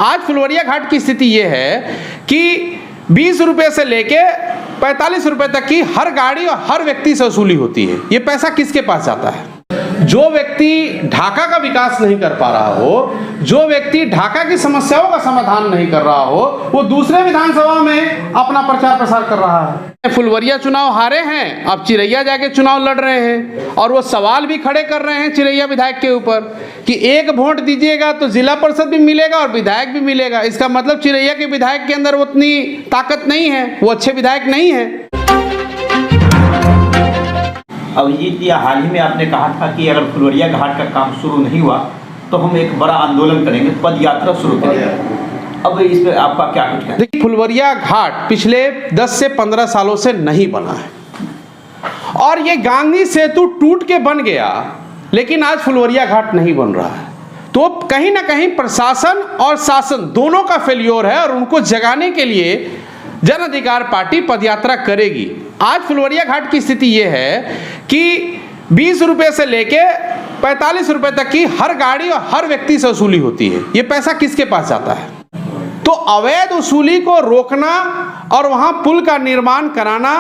आज फुलवरिया घाट की स्थिति ये है कि 20 रुपये से लेके 45 रुपये तक की हर गाड़ी और हर व्यक्ति से वसूली होती है। ये पैसा किसके पास जाता है? जो व्यक्ति ढाका का विकास नहीं कर पा रहा हो, जो व्यक्ति ढाका की समस्याओं का समाधान नहीं कर रहा हो, वो दूसरे विधानसभा में अपना प्रचार प्रसार कर रहा है। फुलवरिया चुनाव हारे हैं, अब चिरैया जाके चुनाव लड़ रहे हैं और वो सवाल भी खड़े कर रहे हैं चिरैया विधायक के ऊपर कि एक वोट दीजिएगा तो जिला परिषद भी मिलेगा और विधायक भी मिलेगा। इसका मतलब चिरैया के विधायक के अंदर उतनी ताकत नहीं है, वो अच्छे विधायक नहीं है। अभिजीत जी, हाल ही में आपने कहा था कि अगर फुलवरिया घाट का काम शुरू नहीं हुआ तो हम एक बड़ा आंदोलन करेंगे, पद यात्रा शुरू करेंगे। अब इस पे आपका क्या कुछ है? देखिए, फुलवरिया घाट पिछले 10 से 15 सालों से नहीं बना है और ये गांधी सेतु टूट के बन गया, लेकिन आज फुलवरिया घाट नहीं बन रहा है। तो कहीं ना कहीं प्रशासन और शासन दोनों का फेल्योर है और उनको जगाने के लिए जन अधिकार पार्टी पदयात्रा करेगी। आज फुलवरिया घाट की स्थिति यह है कि 20 रुपये से लेके 45 रुपये तक की हर गाड़ी और हर व्यक्ति से वसूली होती है। ये पैसा किसके पास जाता है? तो अवैध वसूली को रोकना और वहां पुल का निर्माण कराना,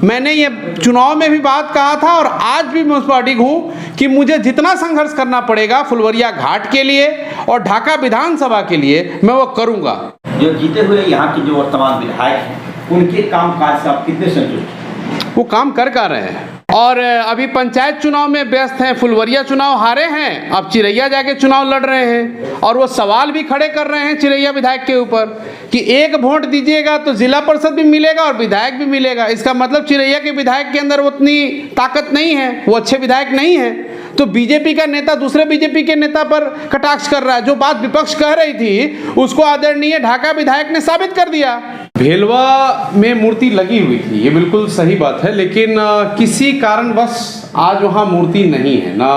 मैंने ये चुनाव में भी बात कहा था और आज भी मैं उस पर अडिग हूं कि मुझे जितना संघर्ष करना पड़ेगा फुलवरिया घाट के लिए और ढाका विधानसभा के लिए, मैं वो करूंगा। जो जीते हुए यहाँ के जो वर्तमान विधायक हैं, उनके काम काज से आप कितने संतुष्ट? वो काम कर रहे हैं और अभी पंचायत चुनाव में व्यस्त हैं। फुलवरिया चुनाव हारे हैं, अब चिरैया जाके चुनाव लड़ रहे हैं और वो सवाल भी खड़े कर रहे हैं चिरैया विधायक के ऊपर कि एक वोट दीजिएगा तो जिला परिषद भी मिलेगा और विधायक भी मिलेगा। इसका मतलब चिरैया के विधायक के अंदर उतनी ताकत नहीं है, वो अच्छे विधायक नहीं है। तो बीजेपी का नेता दूसरे बीजेपी के नेता पर कटाक्ष कर रहा है। जो बात विपक्ष कह रही थी उसको आदरणीय ढाका विधायक ने साबित कर दिया। भेलवा में मूर्ति लगी हुई थी, ये बिल्कुल सही बात है, लेकिन किसी कारणवश आज वहाँ मूर्ति नहीं है। ना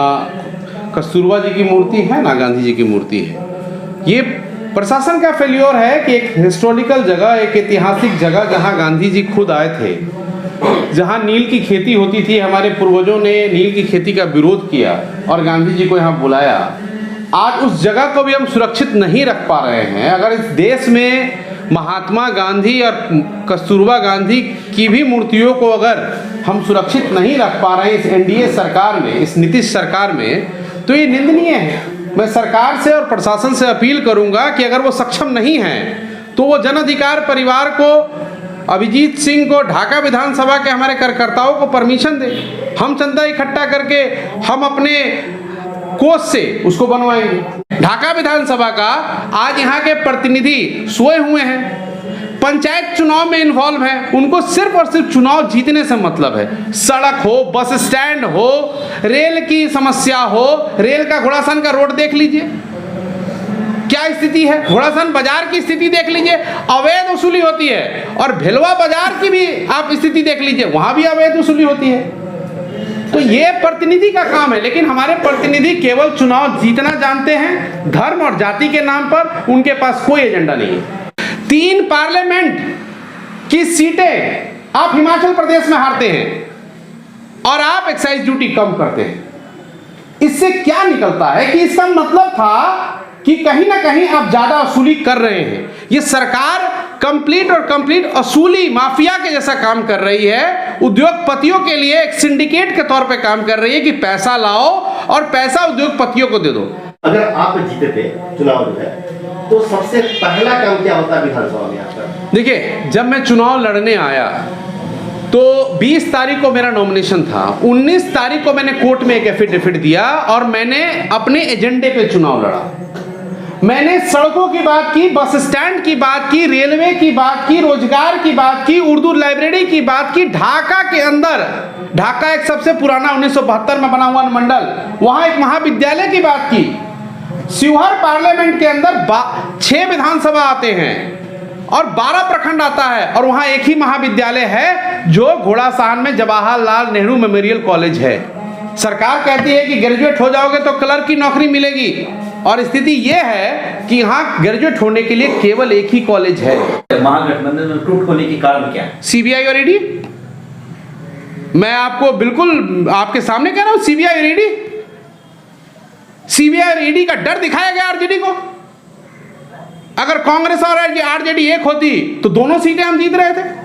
कस्तूरबा जी की मूर्ति है, ना गांधी जी की मूर्ति है। ये प्रशासन का फेल्योर है कि एक हिस्टोरिकल जगह, एक ऐतिहासिक जगह जहाँ गांधी जी खुद आए थे, जहाँ नील की खेती होती थी, हमारे पूर्वजों ने नील की खेती का विरोध किया और गांधी जी को यहाँ बुलाया, आज उस जगह को भी हम सुरक्षित नहीं रख पा रहे हैं। अगर इस देश में महात्मा गांधी और कस्तूरबा गांधी की भी मूर्तियों को अगर हम सुरक्षित नहीं रख पा रहे हैं इस एनडीए सरकार में, इस नीतीश सरकार में, तो ये निंदनीय है। मैं सरकार से और प्रशासन से अपील करूंगा कि अगर वो सक्षम नहीं है तो वो जन अधिकार परिवार को, अभिजीत सिंह को, ढाका विधानसभा के हमारे कार्यकर्ताओं को परमिशन दे, हम चंदा इकट्ठा करके हम अपने कोष से उसको बनवाएंगे। ढाका विधानसभा का आज यहाँ के प्रतिनिधि सोए हुए हैं, पंचायत चुनाव में इन्वॉल्व हैं, उनको सिर्फ और सिर्फ चुनाव जीतने से मतलब है। सड़क हो, बस स्टैंड हो, रेल की समस्या हो, रेल का घोड़ासान का रोड देख लीजिए क्या स्थिति है, घोड़ासान बाजार की स्थिति देख लीजिए, अवैध वसूली होती है। और भेलवा बाजार की भी आप स्थिति देख लीजिए, वहां भी अवैध वसूली होती है। तो ये प्रतिनिधि का काम है, लेकिन हमारे प्रतिनिधि केवल चुनाव जीतना जानते हैं, धर्म और जाति के नाम पर उनके पास कोई एजेंडा नहीं है। 3 पार्लियामेंट की सीटें आप हिमाचल प्रदेश में हारते हैं और आप एक्साइज ड्यूटी कम करते हैं। इससे क्या निकलता है कि इसका मतलब था कि कहीं ना कहीं आप ज्यादा वसूली कर रहे हैं। ये सरकार कंप्लीट वसूली माफिया के जैसा काम कर रही है। उद्योगपतियों के लिए एक सिंडिकेट के तौर पे काम कर रही है कि पैसा लाओ और पैसा उद्योगपतियों को दे दो। अगर आप जीते थे चुनाव जो है तो सबसे पहला काम क्या होता है विधानसभा में आपका? देखिए, जब मैं चुनाव लड़ने आया तो 20 तारीख को मेरा नॉमिनेशन था, 19 तारीख को मैंने कोर्ट में एक एफिडेविट दिया और मैंने अपने एजेंडे पे चुनाव लड़ा। मैंने सड़कों की बात की, बस स्टैंड की बात की, रेलवे की बात की, रोजगार की बात की, उर्दू लाइब्रेरी की बात की। ढाका के अंदर, ढाका एक सबसे पुराना 1972 में बना हुआ मंडल, वहां एक महाविद्यालय की बात की। शिवहर पार्लियामेंट के अंदर 6 विधानसभा आते हैं और 12 प्रखंड आता है और वहां एक ही महाविद्यालय है जो घोड़ासान में जवाहरलाल नेहरू मेमोरियल कॉलेज है। सरकार कहती है कि ग्रेजुएट हो जाओगे तो क्लर्क की नौकरी मिलेगी और स्थिति यह है कि यहाँ ग्रेजुएट होने के लिए केवल एक ही कॉलेज है। महागठबंधन में टूट होने के कारण क्या है? सीबीआई और ईडी। मैं आपको बिल्कुल आपके सामने कह रहा हूं, सीबीआई और ईडी। सीबीआई और ईडी का डर दिखाया गया आरजेडी को। अगर अगर कांग्रेस और आरजेडी एक होती तो दोनों सीटें हम जीत रहे थे।